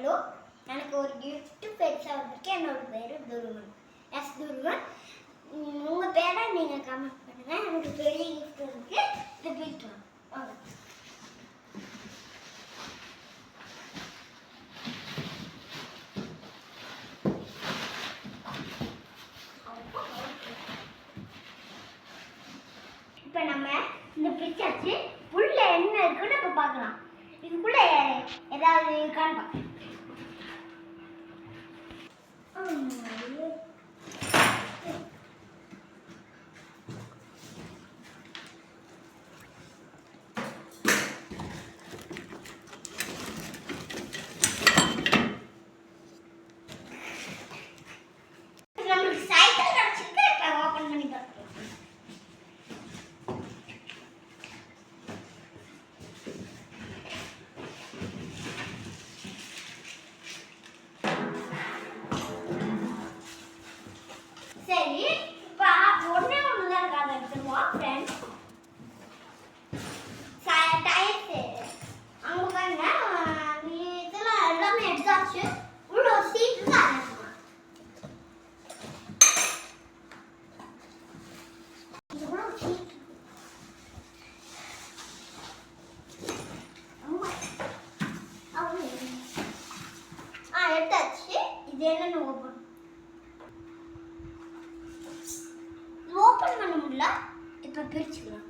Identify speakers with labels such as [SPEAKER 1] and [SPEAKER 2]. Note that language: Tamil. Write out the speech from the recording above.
[SPEAKER 1] ஹலோ, எனக்கு ஒரு கிஃப்ட் பெருசாக வந்திருக்கு. என்னோட பேர் துருவன், எஸ் துருவன். உங்கள் பேரை நீங்கள் கமெண்ட் பண்ணுங்கள். எனக்கு பெரிய கிஃப்ட் இருக்கு, இது பிடிக்கலாம். வாங்க. இப்போ நம்ம இந்த பிரிச்சாச்சு. உள்ள என்ன இருக்குன்னு இப்போ பார்க்கலாம். இதுக்குள்ள ஏதாவது இருக்கான்னு பார்க்கலாம். நம்மளுக்கு சைக்கிள் கிடைச்சிருக்கு. இப்போ ஓப்பன் பண்ணி பார்க்கலாம். சரி, இப்போ ஒன்றே ஒன்று தான் இருக்காது. எடுத்துருவோம் ஃப்ரெண்ட்ஸ். டயர்ஸு அங்கே பாருங்க, இதெல்லாம் எல்லாமே எடுத்தாச்சு. உள்ள ஒரு சீட் இருக்கு, அதை எடுத்துக்கலாம். இது கூட ஒரு சீட். எடுத்தாச்சு. இது என்னன்னு ஓப்பன் பண்ண முடியல. இப்போ பிரிச்சுக்கலாம்.